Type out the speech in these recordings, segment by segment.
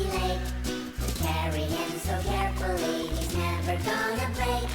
icy lake. Carrying so carefully, he's never gonna break.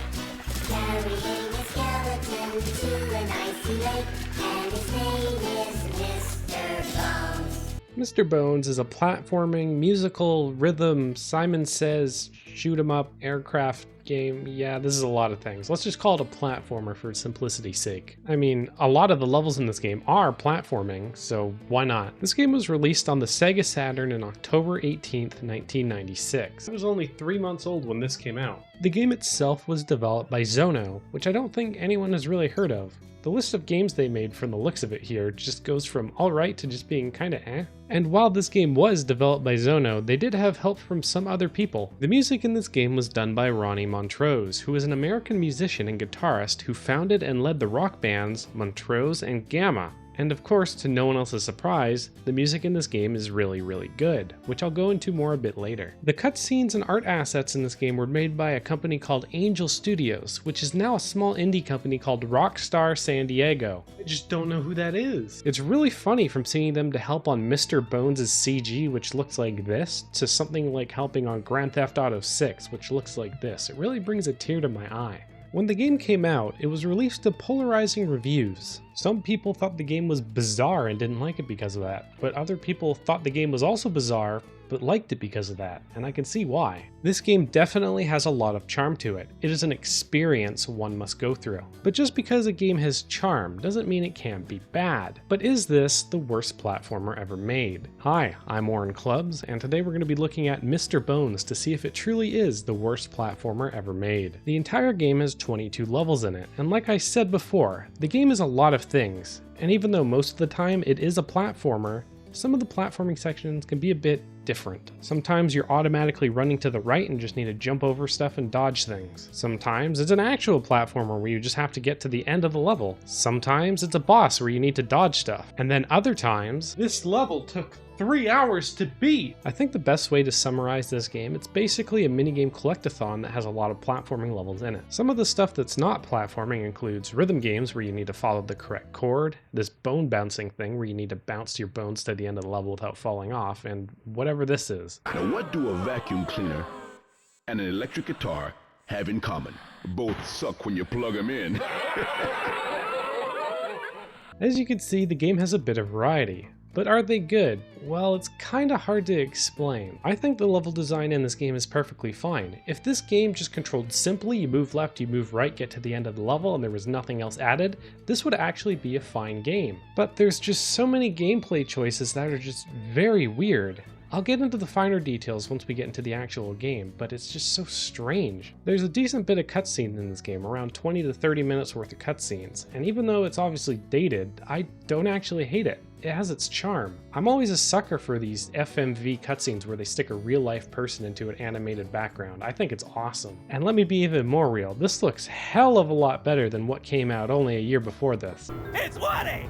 Carrying a skeleton to an icy lake, and his name is Mr. Bones. Mr. Bones is a platforming, musical, rhythm, Simon Says, shoot 'em up, aircraft game. Yeah, this is a lot of things. Let's just call it a platformer for simplicity's sake. I mean, a lot of the levels in this game are platforming, so why not? This game was released on the Sega Saturn on October 18th, 1996. It was only 3 months old when this came out. The game itself was developed by Zono, which I don't think anyone has really heard of. The list of games they made from the looks of it here just goes from alright to just being kinda eh. And while this game was developed by Zono, they did have help from some other people. The music in this game was done by Ronnie Montrose, who is an American musician and guitarist who founded and led the rock bands Montrose and Gamma. And of course, to no one else's surprise, the music in this game is really, really good, which I'll go into more a bit later. The cutscenes and art assets in this game were made by a company called Angel Studios, which is now a small indie company called Rockstar San Diego. I just don't know who that is. It's really funny from seeing them to help on Mr. Bones' CG, which looks like this, to something like helping on Grand Theft Auto 6, which looks like this. It really brings a tear to my eye. When the game came out, it was released to polarizing reviews. Some people thought the game was bizarre and didn't like it because of that, but other people thought the game was also bizarre but liked it because of that, and I can see why. This game definitely has a lot of charm to it. It is an experience one must go through. But just because a game has charm doesn't mean it can't be bad. But is this the worst platformer ever made? Hi, I'm Warren Clubs, and today we're going to be looking at Mr. Bones to see if it truly is the worst platformer ever made. The entire game has 22 levels in it, and like I said before, the game is a lot of things, and even though most of the time it is a platformer, some of the platforming sections can be a bit different. Sometimes you're automatically running to the right and just need to jump over stuff and dodge things. Sometimes it's an actual platformer where you just have to get to the end of the level. Sometimes it's a boss where you need to dodge stuff. And then other times, this level took 3 hours to beat! I think the best way to summarize this game, it's basically a minigame collectathon that has a lot of platforming levels in it. Some of the stuff that's not platforming includes rhythm games where you need to follow the correct chord, this bone bouncing thing where you need to bounce your bones to the end of the level without falling off, and whatever this is. Now what do a vacuum cleaner and an electric guitar have in common? Both suck when you plug them in. As you can see, the game has a bit of variety. But are they good? Well, it's kinda hard to explain. I think the level design in this game is perfectly fine. If this game just controlled simply, you move left, you move right, get to the end of the level, and there was nothing else added, this would actually be a fine game. But there's just so many gameplay choices that are just very weird. I'll get into the finer details once we get into the actual game, but it's just so strange. There's a decent bit of cutscenes in this game, around 20 to 30 minutes worth of cutscenes, and even though it's obviously dated, I don't actually hate it. It has its charm. I'm always a sucker for these FMV cutscenes where they stick a real life person into an animated background. I think it's awesome. And let me be even more real, this looks hell of a lot better than what came out only a year before this. It's Woody!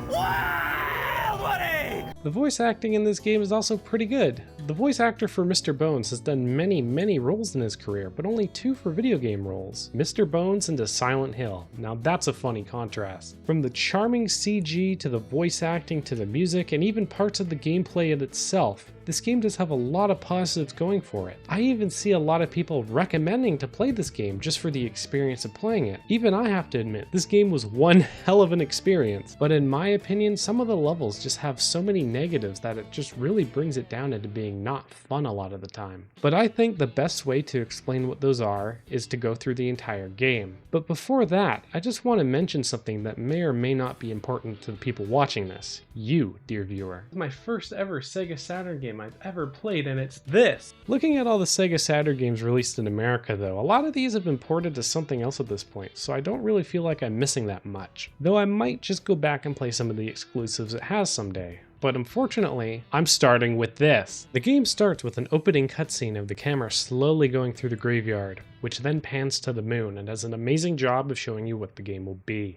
Wild Woody! The voice acting in this game is also pretty good. The voice actor for Mr. Bones has done many roles in his career, but only 2 for video game roles. Mr. Bones into Silent Hill. Now that's a funny contrast. From the charming CG to the voice acting to the music and even parts of the gameplay in itself, this game does have a lot of positives going for it. I even see a lot of people recommending to play this game just for the experience of playing it. Even I have to admit, this game was one hell of an experience, but in my opinion, some of the levels just have so many negatives that it just really brings it down into being not fun a lot of the time. But I think the best way to explain what those are is to go through the entire game. But before that, I just want to mention something that may or may not be important to the people watching this. You, dear viewer. It's my first ever Sega Saturn game I've ever played, and it's this! Looking at all the Sega Saturn games released in America though, a lot of these have been ported to something else at this point, so I don't really feel like I'm missing that much. Though I might just go back and play some of the exclusives it has someday. But unfortunately, I'm starting with this. The game starts with an opening cutscene of the camera slowly going through the graveyard, which then pans to the moon and does an amazing job of showing you what the game will be.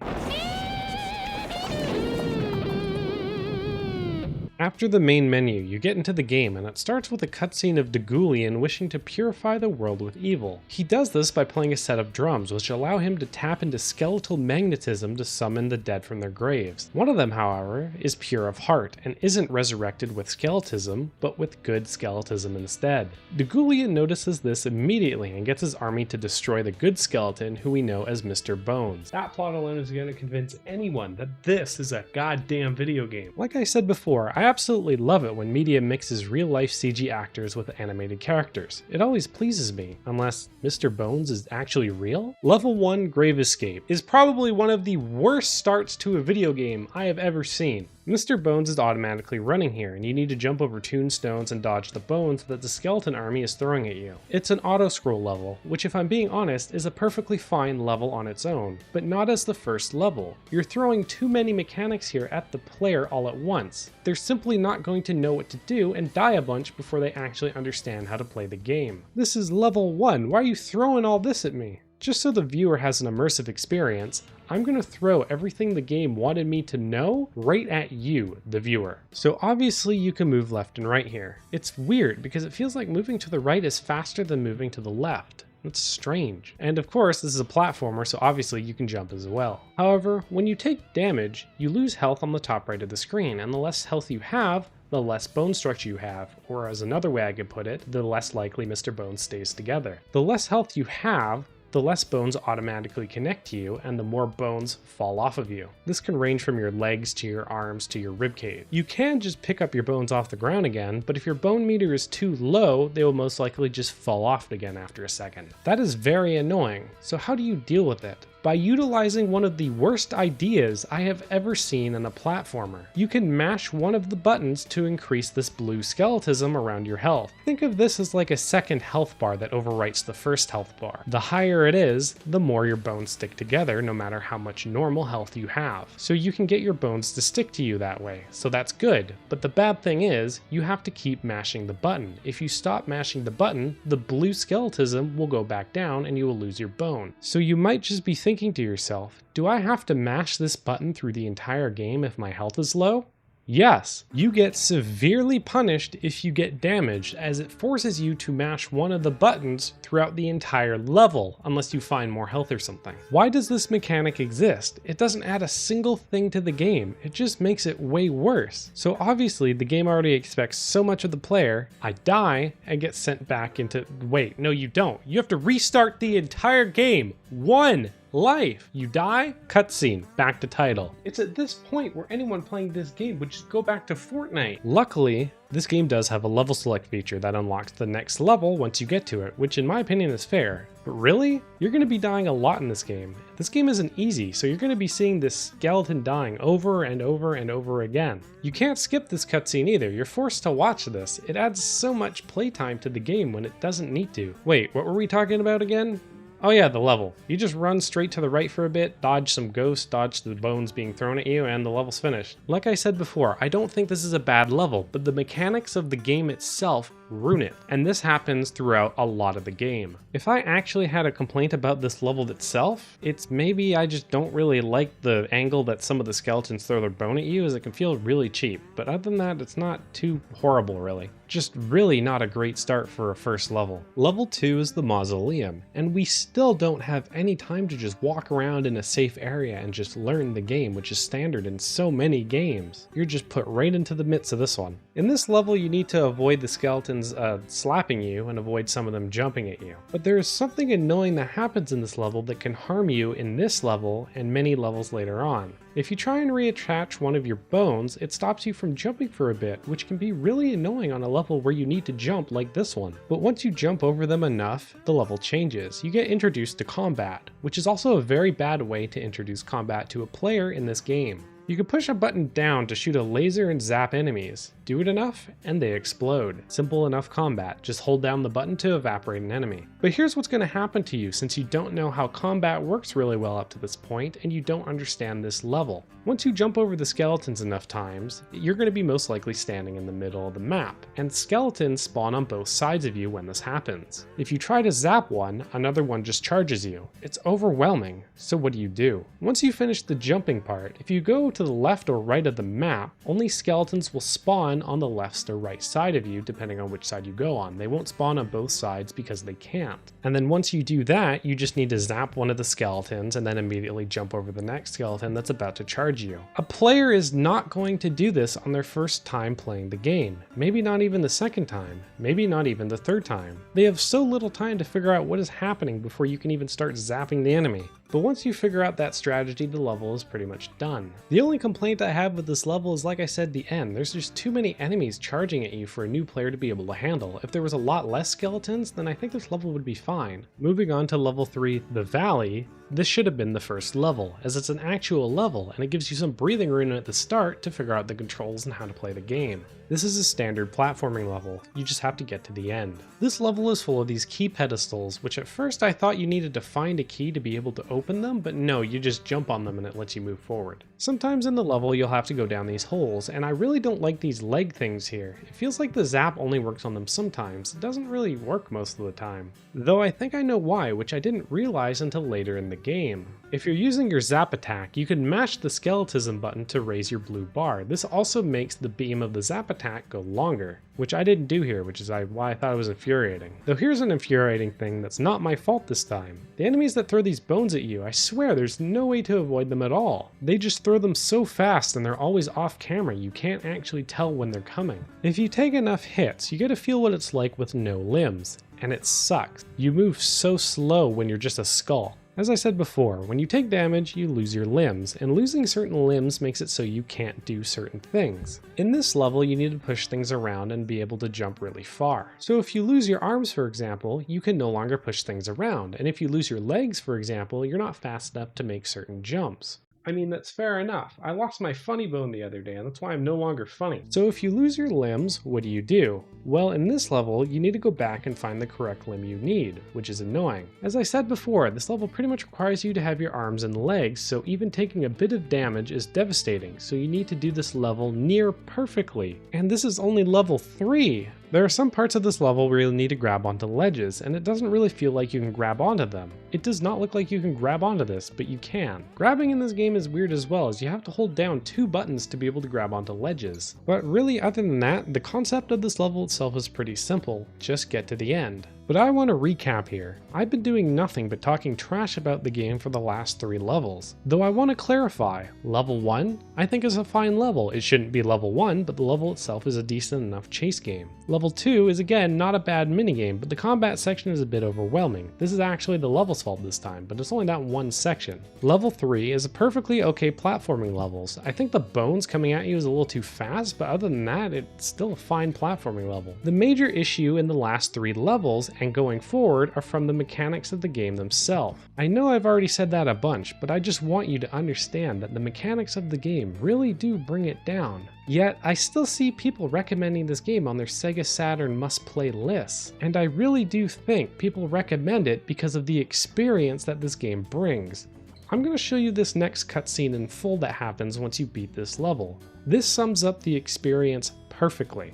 After the main menu, you get into the game and it starts with a cutscene of Degulian wishing to purify the world with evil. He does this by playing a set of drums which allow him to tap into skeletal magnetism to summon the dead from their graves. One of them, however, is pure of heart and isn't resurrected with skeletism, but with good skeletism instead. Degulian notices this immediately and gets his army to destroy the good skeleton who we know as Mr.Bones. That plot alone is going to convince anyone that this is a goddamn video game. Like I said before, I absolutely love it when media mixes real-life CG actors with animated characters. It always pleases me, unless Mr.Bones is actually real? Level 1 Grave Escape is probably one of the worst starts to a video game I have ever seen. Mr.Bones is automatically running here, and you need to jump over tombstones and dodge the bones that the skeleton army is throwing at you. It's an auto-scroll level, which if I'm being honest is a perfectly fine level on its own, but not as the first level. You're throwing too many mechanics here at the player all at once. They're simply not going to know what to do and die a bunch before they actually understand how to play the game. This is level 1, why are you throwing all this at me? Just so the viewer has an immersive experience, I'm going to throw everything the game wanted me to know right at you, the viewer. So obviously you can move left and right here. It's weird because it feels like moving to the right is faster than moving to the left. That's strange. And of course, this is a platformer, so obviously you can jump as well. However, when you take damage, you lose health on the top right of the screen, and the less health you have, the less bone structure you have, or as another way I could put it, the less likely Mr. Bones stays together. The less health you have, the less bones automatically connect to you and the more bones fall off of you. This can range from your legs to your arms to your ribcage. You can just pick up your bones off the ground again, but if your bone meter is too low, they will most likely just fall off again after a second. That is very annoying. So how do you deal with it? By utilizing one of the worst ideas I have ever seen in a platformer. You can mash one of the buttons to increase this blue skeletism around your health. Think of this as like a second health bar that overwrites the first health bar. The higher it is, the more your bones stick together no matter how much normal health you have. So you can get your bones to stick to you that way. So that's good. But the bad thing is, you have to keep mashing the button. If you stop mashing the button, the blue skeletism will go back down and you will lose your bone. So you might just be thinking to yourself, do I have to mash this button through the entire game if my health is low? Yes, you get severely punished if you get damaged, as it forces you to mash one of the buttons throughout the entire level, unless you find more health or something. Why does this mechanic exist? It doesn't add a single thing to the game, it just makes it way worse. So obviously the game already expects so much of the player. I die and get sent back into, wait, no you don't. You have to restart the entire game. One life. You die, cutscene, back to title. It's at this point where anyone playing this game would just go back to Fortnite. Luckily, this game does have a level select feature that unlocks the next level once you get to it, which in my opinion is fair. But really? You're going to be dying a lot in this game. This game isn't easy, so you're going to be seeing this skeleton dying over and over and over again. You can't skip this cutscene either, you're forced to watch this. It adds so much playtime to the game when it doesn't need to. Wait, what were we talking about again? Oh yeah, the level. You just run straight to the right for a bit, dodge some ghosts, dodge the bones being thrown at you, and the level's finished. Like I said before, I don't think this is a bad level, but the mechanics of the game itself ruin it, and this happens throughout a lot of the game. If I actually had a complaint about this level itself, it's maybe I just don't really like the angle that some of the skeletons throw their bone at you, as it can feel really cheap, but other than that, it's not too horrible really. Just really not a great start for a first level. Level 2 is the Mausoleum, and we still don't have any time to just walk around in a safe area and just learn the game, which is standard in so many games. You're just put right into the midst of this one. In this level, you need to avoid the skeletons slapping you and avoid some of them jumping at you. But there is something annoying that happens in this level that can harm you in this level and many levels later on. If you try and reattach one of your bones, it stops you from jumping for a bit, which can be really annoying on a level where you need to jump like this one. But once you jump over them enough, the level changes. You get introduced to combat, which is also a very bad way to introduce combat to a player in this game. You can push a button down to shoot a laser and zap enemies. Do it enough, and they explode. Simple enough combat, just hold down the button to evaporate an enemy. But here's what's going to happen to you since you don't know how combat works really well up to this point, and you don't understand this level. Once you jump over the skeletons enough times, you're going to be most likely standing in the middle of the map, and skeletons spawn on both sides of you when this happens. If you try to zap one, another one just charges you. It's overwhelming, so what do? Once you finish the jumping part, if you go to to the left or right of the map, only skeletons will spawn on the left or right side of you depending on which side you go on. They won't spawn on both sides because they can't. And then once you do that, you just need to zap one of the skeletons and then immediately jump over the next skeleton that's about to charge you. A player is not going to do this on their first time playing the game. Maybe not even the second time. Maybe not even the third time. They have so little time to figure out what is happening before you can even start zapping the enemy. But once you figure out that strategy, the level is pretty much done. The only complaint I have with this level is, like I said, the end. There's just too many enemies charging at you for a new player to be able to handle. If there was a lot less skeletons, then I think this level would be fine. Moving on to level 3, the Valley. This should have been the first level, as it's an actual level, and it gives you some breathing room at the start to figure out the controls and how to play the game. This is a standard platforming level, you just have to get to the end. This level is full of these key pedestals, which at first I thought you needed to find a key to be able to open them, but no, you just jump on them and it lets you move forward. Sometimes in the level you'll have to go down these holes, and I really don't like these leg things here. It feels like the zap only works on them sometimes, it doesn't really work most of the time. Though I think I know why, which I didn't realize until later in the game. If you're using your zap attack, you can mash the skeletism button to raise your blue bar. This also makes the beam of the zap attack go longer, which I didn't do here, which is why I thought it was infuriating. Though here's an infuriating thing that's not my fault this time. The enemies that throw these bones at you, I swear there's no way to avoid them at all. They just throw them so fast and they're always off camera, you can't actually tell when they're coming. If you take enough hits, you get to feel what it's like with no limbs. And it sucks. You move so slow when you're just a skull. As I said before, when you take damage, you lose your limbs, and losing certain limbs makes it so you can't do certain things. In this level, you need to push things around and be able to jump really far. So if you lose your arms, for example, you can no longer push things around, and if you lose your legs, for example, you're not fast enough to make certain jumps. I mean, that's fair enough. I lost my funny bone the other day, and that's why I'm no longer funny. So if you lose your limbs, what do? Well, in this level, you need to go back and find the correct limb you need, which is annoying. As I said before, this level pretty much requires you to have your arms and legs, so even taking a bit of damage is devastating, so you need to do this level near perfectly. And this is only level 3! There are some parts of this level where you'll need to grab onto ledges, and it doesn't really feel like you can grab onto them. It does not look like you can grab onto this, but you can. Grabbing in this game is weird as well, as you have to hold down 2 buttons to be able to grab onto ledges. But really, other than that, the concept of this level itself is pretty simple. Just get to the end. But I want to recap here. I've been doing nothing but talking trash about the game for the last 3 levels. Though I want to clarify, level 1 I think is a fine level. It shouldn't be level 1, but the level itself is a decent enough chase game. Level 2 is again not a bad minigame, but the combat section is a bit overwhelming. This is actually the level's fault this time, but it's only that one section. Level 3 is a perfectly okay platforming levels. I think the bones coming at you is a little too fast, but other than that, it's still a fine platforming level. The major issue in the last 3 levels and going forward are from the mechanics of the game themselves. I know I've already said that a bunch, but I just want you to understand that the mechanics of the game really do bring it down. Yet, I still see people recommending this game on their Sega Saturn must-play lists, and I really do think people recommend it because of the experience that this game brings. I'm going to show you this next cutscene in full that happens once you beat this level. This sums up the experience perfectly.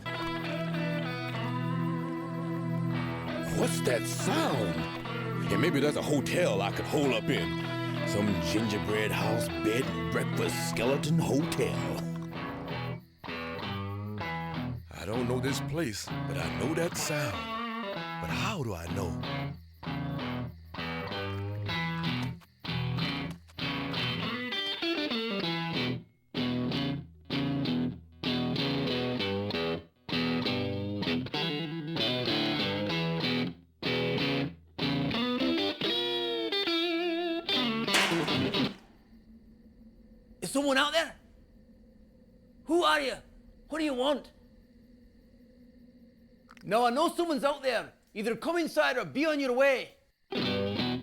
What's that sound? Yeah, maybe there's a hotel I could hole up in. Some gingerbread house, bed and breakfast skeleton hotel. I don't know this place, but I know that sound. But how do I know? Is someone out there? Who are you? What do you want? No, I know someone's out there. Either come inside or be on your way. How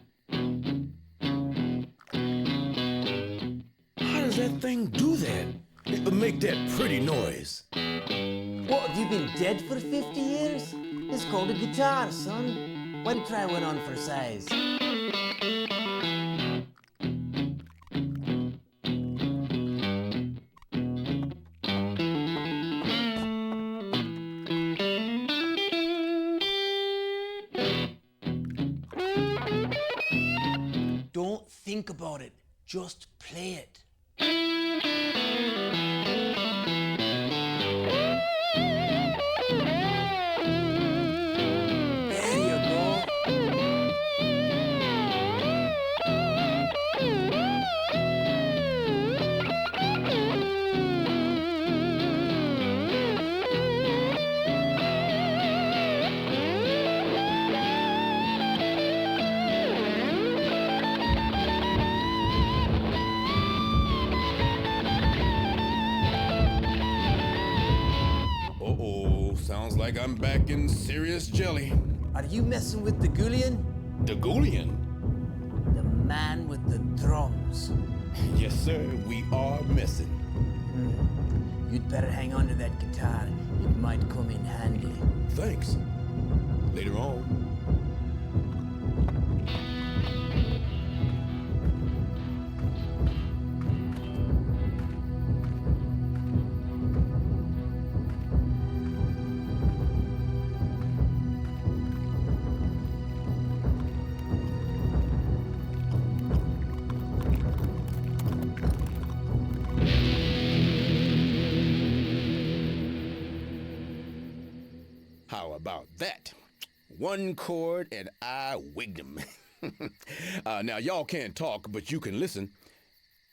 does that thing do that? It would make that pretty noise. What, have you been dead for 50 years? It's called a guitar, son. Why don't you try one on for size? Don't think about it. Just play it. There you go. Uh-oh, sounds like I'm back in serious jelly. Are you messing with the Gullion? The Goulian? The man with the drums. Yes, sir, we are messing. You'd better hang on to that guitar. It might come in handy. Thanks. Later on. How about that? One chord and I wigged him. Now, y'all can't talk, but you can listen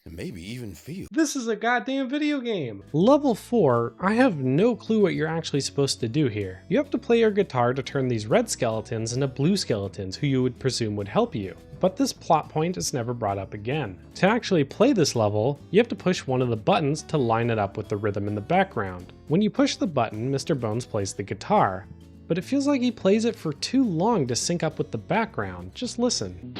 and maybe even feel. This is a goddamn video game. Level 4, I have no clue what you're actually supposed to do here. You have to play your guitar to turn these red skeletons into blue skeletons who you would presume would help you. But this plot point is never brought up again. To actually play this level, you have to push one of the buttons to line it up with the rhythm in the background. When you push the button, Mr. Bones plays the guitar, but it feels like he plays it for too long to sync up with the background. Just listen.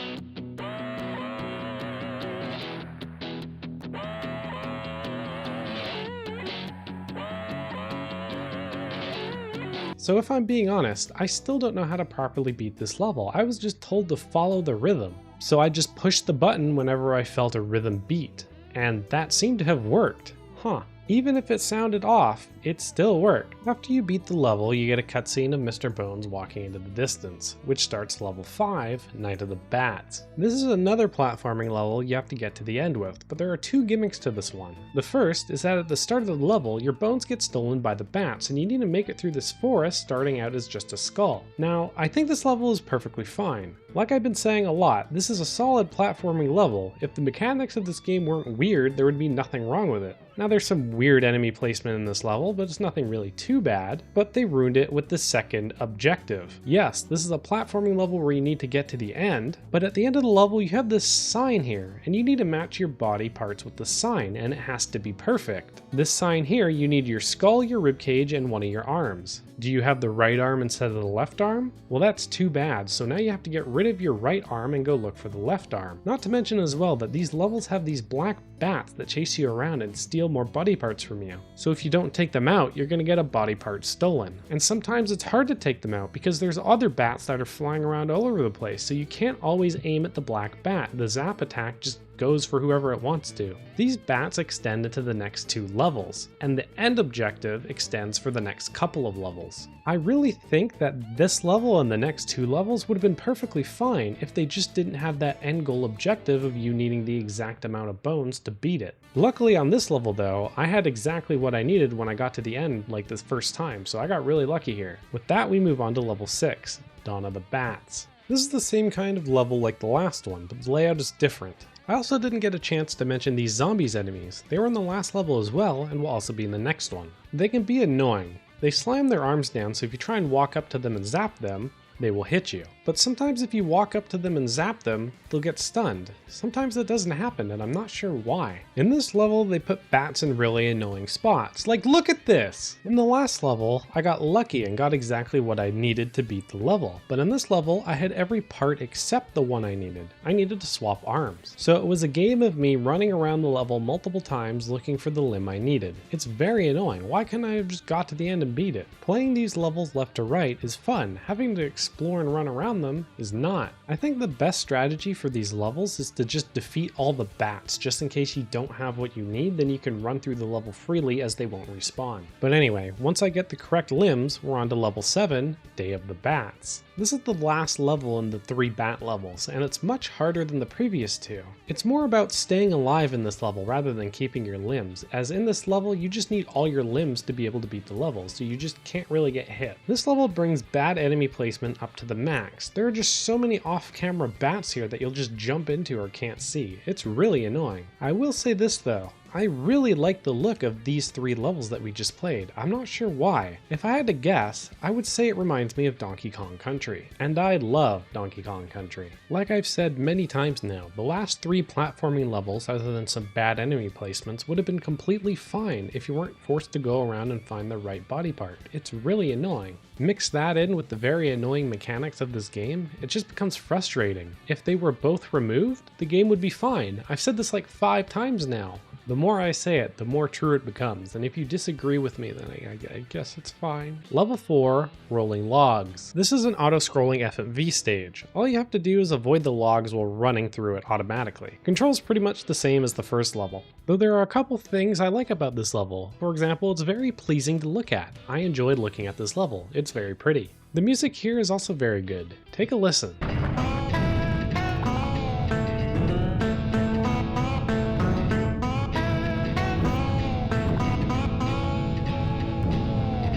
So if I'm being honest, I still don't know how to properly beat this level. I was just told to follow the rhythm. So I just pushed the button whenever I felt a rhythm beat. And that seemed to have worked. Huh. Even if it sounded off, it still worked. After you beat the level, you get a cutscene of Mr. Bones walking into the distance, which starts level 5, Night of the Bats. This is another platforming level you have to get to the end with, but there are two gimmicks to this one. The first is that at the start of the level, your bones get stolen by the bats, and you need to make it through this forest starting out as just a skull. Now, I think this level is perfectly fine. Like I've been saying a lot, this is a solid platforming level. If the mechanics of this game weren't weird, there would be nothing wrong with it. Now there's some weird enemy placement in this level, but it's nothing really too bad, but they ruined it with the second objective. Yes, this is a platforming level where you need to get to the end, but at the end of the level you have this sign here, and you need to match your body parts with the sign, and it has to be perfect. This sign here, you need your skull, your ribcage, and one of your arms. Do you have the right arm instead of the left arm? Well, that's too bad, so now you have to get rid of your right arm and go look for the left arm. Not to mention as well that these levels have these black bats that chase you around and steal more body parts from you. So if you don't take them out, you're going to get a body part stolen. And sometimes it's hard to take them out because there's other bats that are flying around all over the place, so you can't always aim at the black bat. The zap attack just goes for whoever it wants to. These bats extend into the next two levels, and the end objective extends for the next couple of levels. I really think that this level and the next two levels would have been perfectly fine if they just didn't have that end goal objective of you needing the exact amount of bones to beat it. Luckily on this level though, I had exactly what I needed when I got to the end like this first time, so I got really lucky here. With that, we move on to level 6, Dawn of the Bats. This is the same kind of level like the last one, but the layout is different. I also didn't get a chance to mention these zombies enemies. They were in the last level as well and will also be in the next one. They can be annoying. They slam their arms down, so if you try and walk up to them and zap them, they will hit you. But sometimes if you walk up to them and zap them, they'll get stunned. Sometimes that doesn't happen and I'm not sure why. In this level, they put bats in really annoying spots. Like, look at this! In the last level, I got lucky and got exactly what I needed to beat the level. But in this level, I had every part except the one I needed. I needed to swap arms. So it was a game of me running around the level multiple times looking for the limb I needed. It's very annoying. Why couldn't I have just got to the end and beat it? Playing these levels left to right is fun. Having to explore explore and run around them is not. I think the best strategy for these levels is to just defeat all the bats, just in case you don't have what you need, then you can run through the level freely as they won't respawn. But anyway, once I get the correct limbs, we're on to level 7, Day of the Bats. This is the last level in the 3 bat levels, and it's much harder than the previous 2. It's more about staying alive in this level rather than keeping your limbs, as in this level you just need all your limbs to be able to beat the level, so you just can't really get hit. This level brings bad enemy placement up to the max. There are just so many off-camera bats here that you'll just jump into or can't see. It's really annoying. I will say this though, I really like the look of these 3 levels that we just played. I'm not sure why. If I had to guess, I would say it reminds me of Donkey Kong Country. And I love Donkey Kong Country. Like I've said many times now, the last 3 platforming levels, other than some bad enemy placements, would have been completely fine if you weren't forced to go around and find the right body part. It's really annoying. Mix that in with the very annoying mechanics of this game, it just becomes frustrating. If they were both removed, the game would be fine. I've said this like 5 times now. The more I say it, the more true it becomes, and if you disagree with me, then I guess it's fine. Level 4, Rolling Logs. This is an auto-scrolling FMV stage. All you have to do is avoid the logs while running through it automatically. Control's pretty much the same as the first level, though there are a couple things I like about this level. For example, it's very pleasing to look at. I enjoyed looking at this level. It's very pretty. The music here is also very good. Take a listen.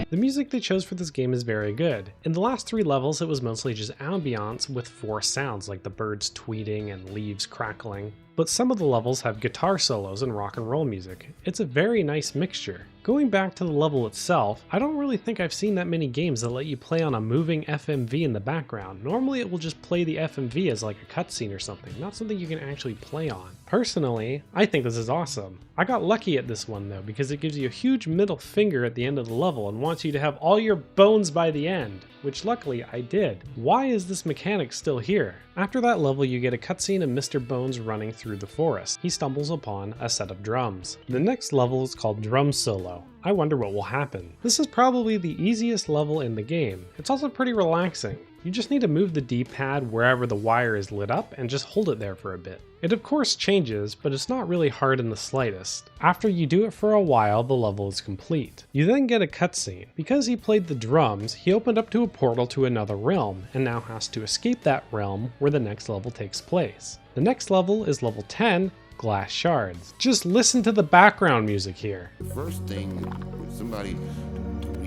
The music they chose for this game is very good. In the last 3 levels, it was mostly just ambiance with forced sounds like the birds tweeting and leaves crackling. But some of the levels have guitar solos and rock and roll music. It's a very nice mixture. Going back to the level itself, I don't really think I've seen that many games that let you play on a moving FMV in the background. Normally it will just play the FMV as like a cutscene or something, not something you can actually play on. Personally, I think this is awesome. I got lucky at this one though, because it gives you a huge middle finger at the end of the level and wants you to have all your bones by the end, which luckily I did. Why is this mechanic still here? After that level, you get a cutscene of Mr.Bones running through the forest. He stumbles upon a set of drums. The next level is called Drum Solo. I wonder what will happen. This is probably the easiest level in the game. It's also pretty relaxing. You just need to move the D-pad wherever the wire is lit up and just hold it there for a bit. It of course changes, but it's not really hard in the slightest. After you do it for a while, the level is complete. You then get a cutscene. Because he played the drums, he opened up to a portal to another realm, and now has to escape that realm where the next level takes place. The next level is level 10, Glass Shards. Just listen to the background music here. The first thing, when somebody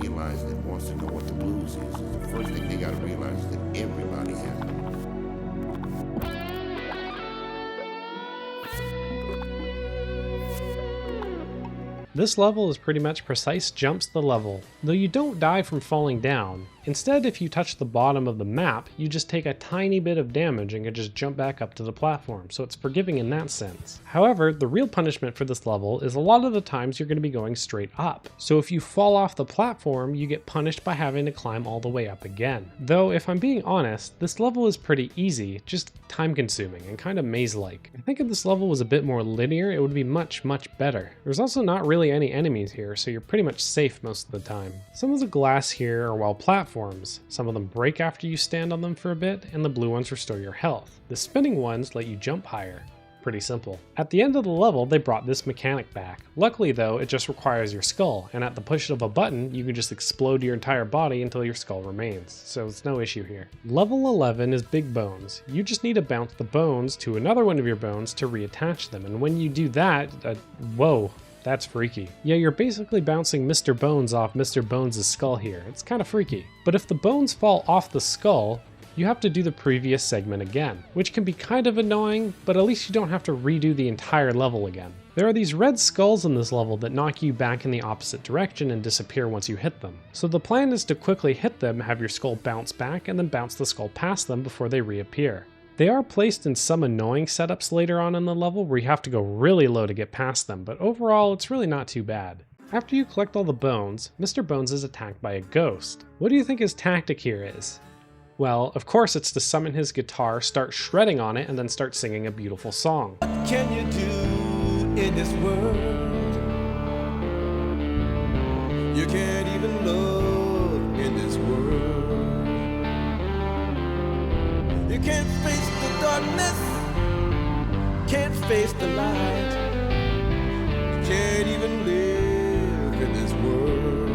realizes that wants to know what the blues is, the first thing they gotta realize is that everybody has it. This level is pretty much precise jumps the level, though you don't die from falling down. Instead, if you touch the bottom of the map, you just take a tiny bit of damage and can just jump back up to the platform, so it's forgiving in that sense. However, the real punishment for this level is a lot of the times you're going to be going straight up. So if you fall off the platform, you get punished by having to climb all the way up again. Though, if I'm being honest, this level is pretty easy, just time consuming and kind of maze-like. I think if this level was a bit more linear, it would be much better. There's also not really any enemies here, so you're pretty much safe most of the time. Some of the glass here are well platforms. Some of them break after you stand on them for a bit, and the blue ones restore your health. The spinning ones let you jump higher. Pretty simple. At the end of the level, they brought this mechanic back. Luckily though, it just requires your skull, and at the push of a button, you can just explode your entire body until your skull remains, so it's no issue here. Level 11 is Big Bones. You just need to bounce the bones to another one of your bones to reattach them, and when you do that, whoa. That's freaky. Yeah, you're basically bouncing Mr. Bones off Mr. Bones' skull here. It's kind of freaky. But if the bones fall off the skull, you have to do the previous segment again, which can be kind of annoying, but at least you don't have to redo the entire level again. There are these red skulls in this level that knock you back in the opposite direction and disappear once you hit them. So the plan is to quickly hit them, have your skull bounce back, and then bounce the skull past them before they reappear. They are placed in some annoying setups later on in the level where you have to go really low to get past them, but overall it's really not too bad. After you collect all the bones, Mr. Bones is attacked by a ghost. What do you think his tactic here is? Well, of course it's to summon his guitar, start shredding on it, and then start singing a beautiful song. What can you do in this world? You can't even love in this world. you can't face the darkness, can't face the light, you can't even live in this world.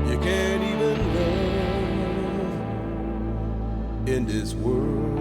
You can't even love in this world.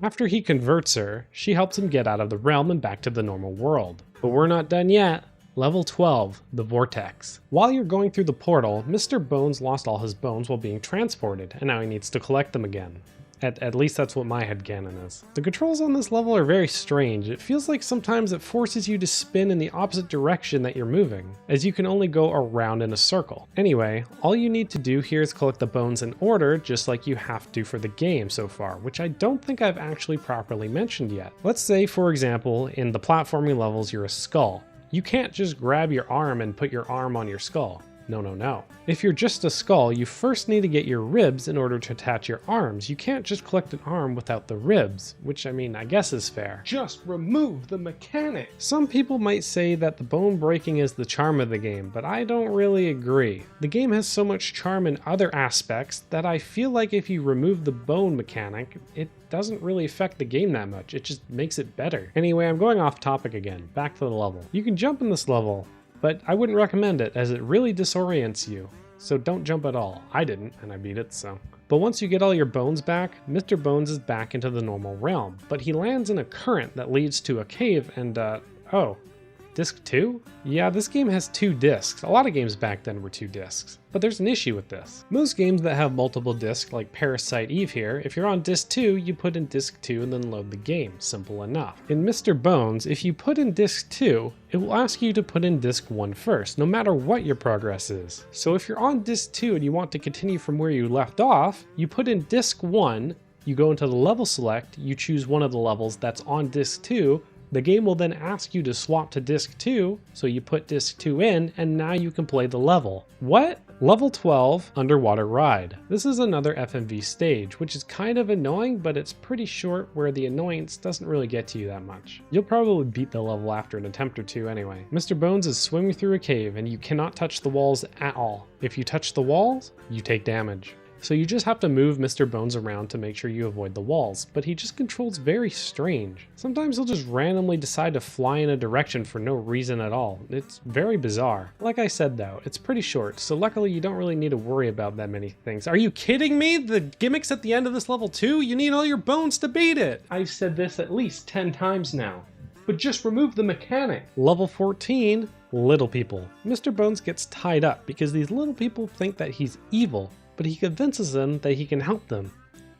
After he converts her, she helps him get out of the realm and back to the normal world. But we're not done yet. Level 12, the Vortex. While you're going through the portal, Mr. Bones lost all his bones while being transported, and now he needs to collect them again. At least that's what my headcanon is. The controls on this level are very strange. It feels like sometimes it forces you to spin in the opposite direction that you're moving, as you can only go around in a circle. Anyway, all you need to do here is collect the bones in order, just like you have to for the game so far, which I don't think I've actually properly mentioned yet. Let's say, for example, in the platforming levels you're a skull. You can't just grab your arm and put your arm on your skull. No. If you're just a skull, you first need to get your ribs in order to attach your arms. You can't just collect an arm without the ribs, which I mean, I guess is fair. Just remove the mechanic. Some people might say that the bone breaking is the charm of the game, but I don't really agree. The game has so much charm in other aspects that I feel like if you remove the bone mechanic, it doesn't really affect the game that much. It just makes it better. Anyway, I'm going off topic again. Back to the level. You can jump in this level, but I wouldn't recommend it as it really disorients you. So don't jump at all. I didn't, and I beat it, so. But once you get all your bones back, Mr. Bones is back into the normal realm, but he lands in a current that leads to a cave and, oh, disc 2? Yeah, this game has 2 discs. A lot of games back then were 2 discs. But there's an issue with this. Most games that have multiple discs, like Parasite Eve here, if you're on disc 2, you put in disc 2 and then load the game. Simple enough. In Mr. Bones, if you put in disc 2, it will ask you to put in disc 1 first, no matter what your progress is. So if you're on disc 2 and you want to continue from where you left off, you put in disc 1, you go into the level select, you choose one of the levels that's on disc 2, the game will then ask you to swap to disc 2, so you put disc 2 in, and now you can play the level. What? Level 12, Underwater Ride. This is another FMV stage, which is kind of annoying, but it's pretty short where the annoyance doesn't really get to you that much. You'll probably beat the level after an attempt or two anyway. Mr. Bones is swimming through a cave, and you cannot touch the walls at all. If you touch the walls, you take damage. So you just have to move Mr. Bones around to make sure you avoid the walls, but he just controls very strange. Sometimes he'll just randomly decide to fly in a direction for no reason at all. It's very bizarre. Like I said though, it's pretty short, so luckily you don't really need to worry about that many things. Are you kidding me? The gimmick's at the end of this level too? You need all your bones to beat it! I've said this at least 10 times now. But just remove the mechanic. Level 14, Little People. Mr. Bones gets tied up because these little people think that he's evil, but he convinces them that he can help them.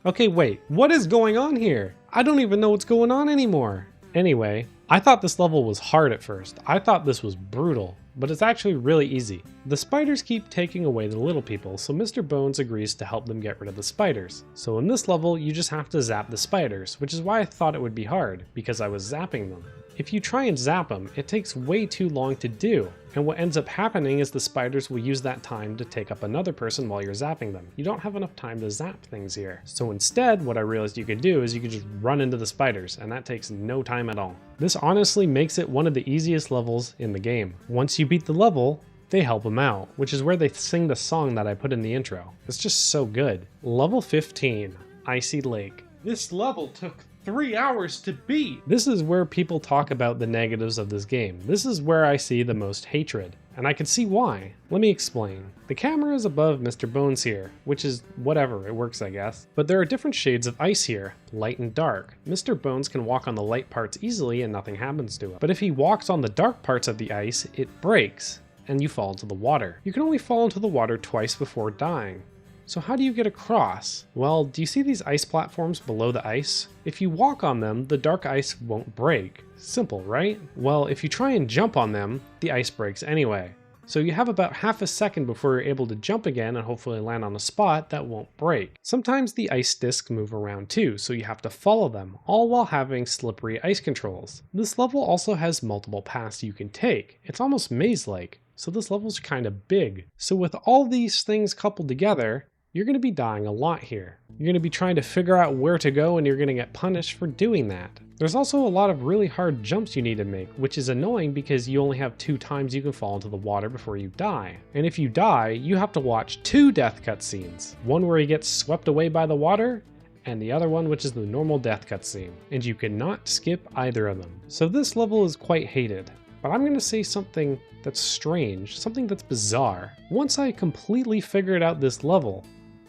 Okay, wait, what is going on here? I don't even know what's going on anymore. Anyway, I thought this level was hard at first. I thought this was brutal, but it's actually really easy. The spiders keep taking away the little people, so Mr. Bones agrees to help them get rid of the spiders. So in this level, you just have to zap the spiders, which is why I thought it would be hard, because I was zapping them. If you try and zap them, it takes way too long to do, and what ends up happening is the spiders will use that time to take up another person while you're zapping them. You don't have enough time to zap things here. So instead, what I realized you could do is you could just run into the spiders, and that takes no time at all. This honestly makes it one of the easiest levels in the game. Once you beat the level, they help him out, which is where they sing the song that I put in the intro. It's just so good. Level 15, Icy Lake. This level took 3 hours to beat. This is where people talk about the negatives of this game. This is where I see the most hatred, and I can see why. Let me explain. The camera is above Mr. Bones here, which is whatever, it works I guess. But there are different shades of ice here, light and dark. Mr. Bones can walk on the light parts easily and nothing happens to him. But if he walks on the dark parts of the ice, it breaks, and you fall into the water. You can only fall into the water twice before dying. So how do you get across? Well, do you see these ice platforms below the ice? If you walk on them, the dark ice won't break. Simple, right? Well, if you try and jump on them, the ice breaks anyway. So you have about half a second before you're able to jump again and hopefully land on a spot that won't break. Sometimes the ice discs move around too, so you have to follow them, all while having slippery ice controls. This level also has multiple paths you can take. It's almost maze-like, so this level's kind of big. So with all these things coupled together, you're going to be dying a lot here. You're going to be trying to figure out where to go and you're going to get punished for doing that. There's also a lot of really hard jumps you need to make, which is annoying because you only have 2 times you can fall into the water before you die. And if you die, you have to watch 2 death cutscenes. One where he gets swept away by the water, and the other one which is the normal death cutscene. And you cannot skip either of them. So this level is quite hated. But I'm going to say something that's strange, something that's bizarre. Once I completely figured out this level,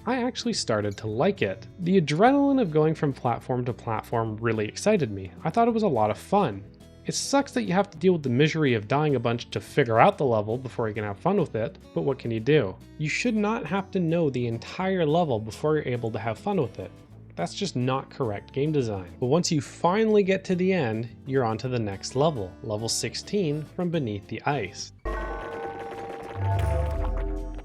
I actually started to like it. The adrenaline of going from platform to platform really excited me. I thought it was a lot of fun. It sucks that you have to deal with the misery of dying a bunch to figure out the level before you can have fun with it, but what can you do? You should not have to know the entire level before you're able to have fun with it. That's just not correct game design. But once you finally get to the end, you're on to the next level, level 16 from Beneath the Ice.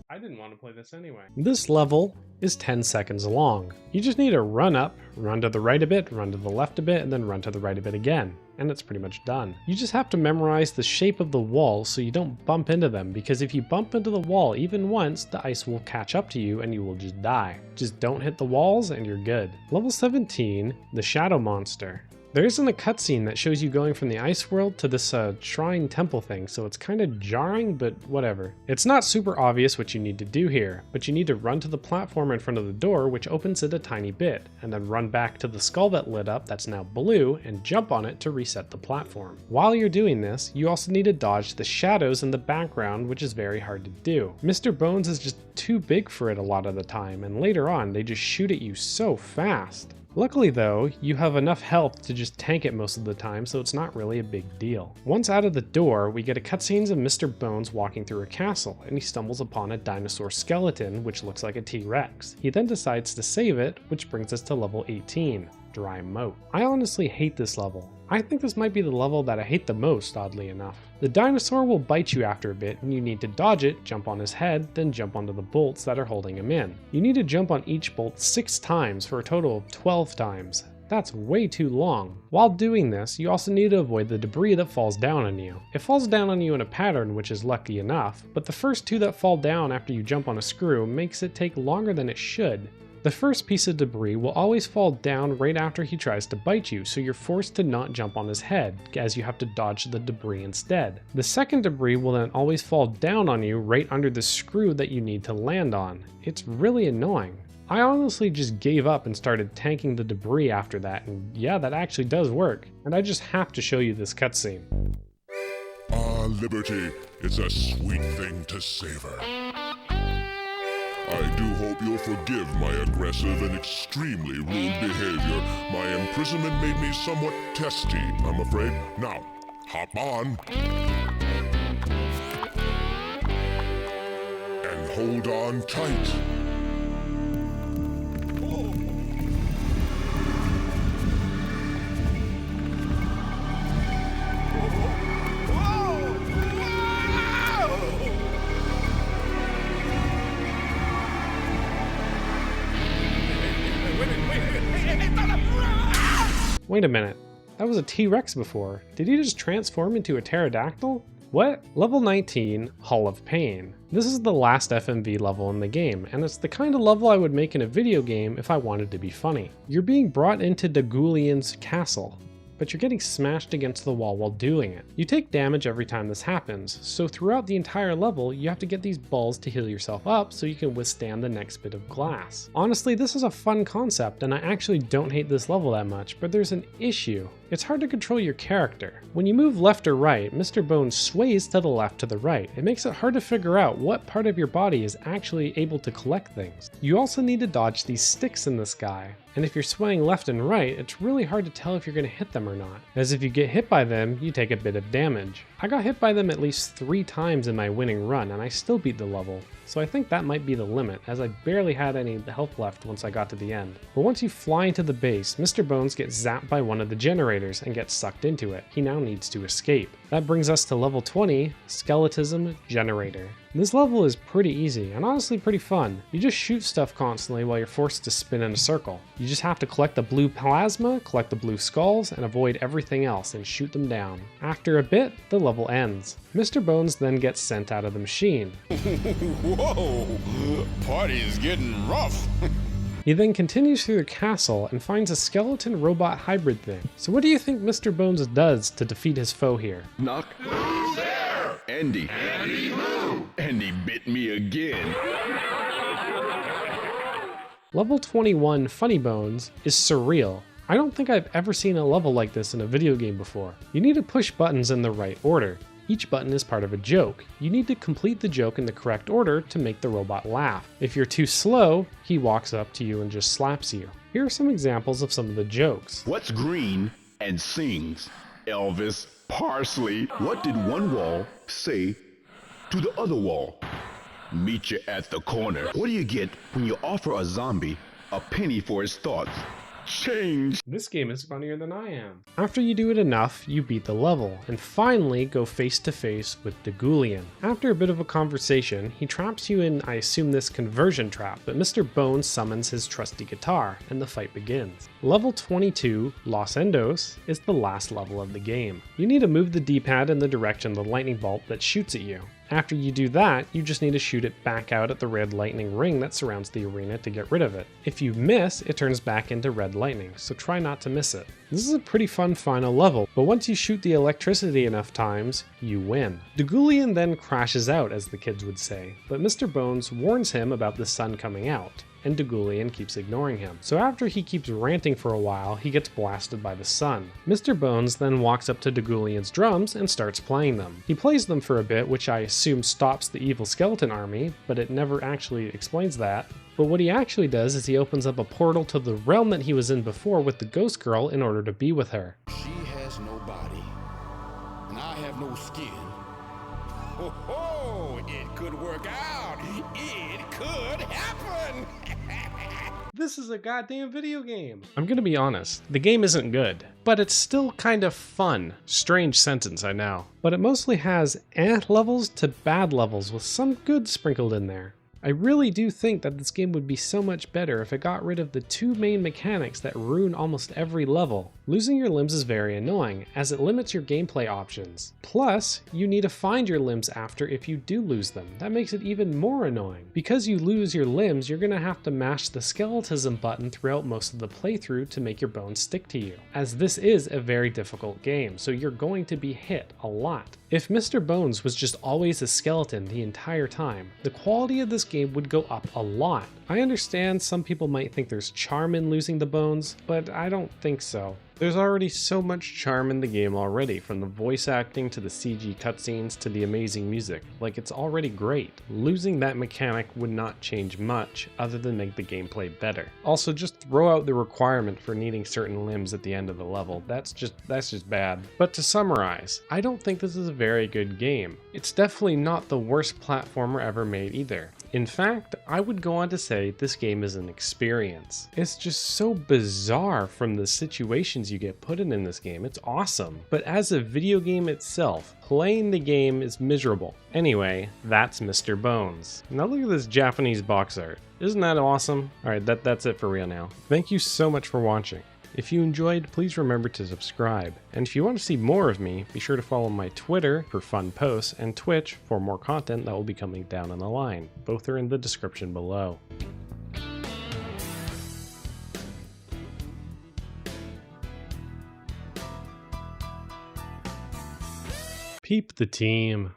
I didn't want to play this anyway. This level is 10 seconds long. You just need to run up, run to the right a bit, run to the left a bit, and then run to the right a bit again. And it's pretty much done. You just have to memorize the shape of the walls so you don't bump into them, because if you bump into the wall even once, the ice will catch up to you and you will just die. Just don't hit the walls and you're good. Level 17, the Shadow Monster. There isn't a cutscene that shows you going from the ice world to this shrine temple thing, so it's kind of jarring, but whatever. It's not super obvious what you need to do here, but you need to run to the platform in front of the door, which opens it a tiny bit, and then run back to the skull that lit up that's now blue and jump on it to reset the platform. While you're doing this, you also need to dodge the shadows in the background, which is very hard to do. Mr.Bones is just too big for it a lot of the time, and later on they just shoot at you so fast. Luckily though, you have enough health to just tank it most of the time, so it's not really a big deal. Once out of the door, we get a cutscene of Mr.Bones walking through a castle, and he stumbles upon a dinosaur skeleton which looks like a T-Rex. He then decides to save it, which brings us to level 18, Dry Moat. I honestly hate this level. I think this might be the level that I hate the most, oddly enough. The dinosaur will bite you after a bit, and you need to dodge it, jump on his head, then jump onto the bolts that are holding him in. You need to jump on each bolt 6 times for a total of 12 times. That's way too long. While doing this, you also need to avoid the debris that falls down on you. It falls down on you in a pattern, which is lucky enough, but the first 2 that fall down after you jump on a screw makes it take longer than it should. The first piece of debris will always fall down right after he tries to bite you, so you're forced to not jump on his head, as you have to dodge the debris instead. The second debris will then always fall down on you right under the screw that you need to land on. It's really annoying. I honestly just gave up and started tanking the debris after that, and yeah, that actually does work. And I just have to show you this cutscene. Ah, liberty, it's a sweet thing to savor. I do hope you'll forgive my aggressive and extremely rude behavior. My imprisonment made me somewhat testy, I'm afraid. Now, hop on. And hold on tight. Wait a minute, that was a T-Rex before. Did he just transform into a pterodactyl? What? Level 19, Hall of Pain. This is the last FMV level in the game, and it's the kind of level I would make in a video game if I wanted to be funny. You're being brought into Dagulian's castle, but you're getting smashed against the wall while doing it. You take damage every time this happens, so throughout the entire level, you have to get these balls to heal yourself up so you can withstand the next bit of glass. Honestly, this is a fun concept, and I actually don't hate this level that much, but there's an issue. It's hard to control your character. When you move left or right, Mr.Bones sways to the left to the right. It makes it hard to figure out what part of your body is actually able to collect things. You also need to dodge these sticks in the sky. And if you're swaying left and right, it's really hard to tell if you're going to hit them or not, as if you get hit by them, you take a bit of damage. I got hit by them at least 3 times in my winning run, and I still beat the level, so I think that might be the limit, as I barely had any health left once I got to the end. But once you fly into the base, Mr.Bones gets zapped by one of the generators and gets sucked into it. He now needs to escape. That brings us to level 20, Skeletism Generator. This level is pretty easy and honestly pretty fun. You just shoot stuff constantly while you're forced to spin in a circle. You just have to collect the blue plasma, collect the blue skulls, and avoid everything else and shoot them down. After a bit, the level ends. Mr. Bones then gets sent out of the machine. Whoa! Party is getting rough. He then continues through the castle and finds a skeleton robot hybrid thing. So what do you think Mr. Bones does to defeat his foe here? Knock. Who's there? Andy. Andy who? Andy bit me again. Level 21, Funny Bones, is surreal. I don't think I've ever seen a level like this in a video game before. You need to push buttons in the right order. Each button is part of a joke. You need to complete the joke in the correct order to make the robot laugh. If you're too slow, he walks up to you and just slaps you. Here are some examples of some of the jokes. What's green and sings? Elvis Parsley. What did one wall say to the other wall? Meet you at the corner. What do you get when you offer a zombie a penny for his thoughts? Change. This game is funnier than I am. After you do it enough, you beat the level, and finally go face to face with Degoulian. After a bit of a conversation, he traps you in, I assume, this conversion trap, but Mr. Bones summons his trusty guitar, and the fight begins. Level 22, Los Endos, is the last level of the game. You need to move the D-pad in the direction of the lightning bolt that shoots at you. After you do that, you just need to shoot it back out at the red lightning ring that surrounds the arena to get rid of it. If you miss, it turns back into red lightning, so try not to miss it. This is a pretty fun final level, but once you shoot the electricity enough times, you win. Degoulian then crashes out, as the kids would say, but Mr. Bones warns him about the sun coming out, and Degoulian keeps ignoring him. So after he keeps ranting for a while, he gets blasted by the sun. Mr. Bones then walks up to Degoulian's drums and starts playing them. He plays them for a bit, which I assume stops the evil skeleton army, but it never actually explains that. But what he actually does is he opens up a portal to the realm that he was in before with the ghost girl in order to be with her. She has no body, and I have no skin. Ho ho! It could work out. It could happen. This is a goddamn video game. I'm gonna be honest, the game isn't good, but it's still kind of fun. Strange sentence, I know. But it mostly has levels to bad levels with some good sprinkled in there. I really do think that this game would be so much better if it got rid of the two main mechanics that ruin almost every level. Losing your limbs is very annoying, as it limits your gameplay options. Plus, you need to find your limbs after if you do lose them. That makes it even more annoying. Because you lose your limbs, you're gonna have to mash the skeletism button throughout most of the playthrough to make your bones stick to you, as this is a very difficult game, so you're going to be hit a lot. If Mr. Bones was just always a skeleton the entire time, the quality of this game would go up a lot. I understand some people might think there's charm in losing the bones, but I don't think so. There's already so much charm in the game already, from the voice acting to the CG cutscenes to the amazing music. Like, it's already great. Losing that mechanic would not change much other than make the gameplay better. Also, just throw out the requirement for needing certain limbs at the end of the level. That's just bad. But to summarize, I don't think this is a very good game. It's definitely not the worst platformer ever made either. In fact, I would go on to say this game is an experience. It's just so bizarre from the situations you get put in this game. It's awesome. But as a video game itself, playing the game is miserable. Anyway, that's Mr. Bones. Now look at this Japanese box art. Isn't that awesome? Alright, that's it for real now. Thank you so much for watching. If you enjoyed, please remember to subscribe. And if you want to see more of me, be sure to follow my Twitter for fun posts and Twitch for more content that will be coming down on the line. Both are in the description below. Peep the team.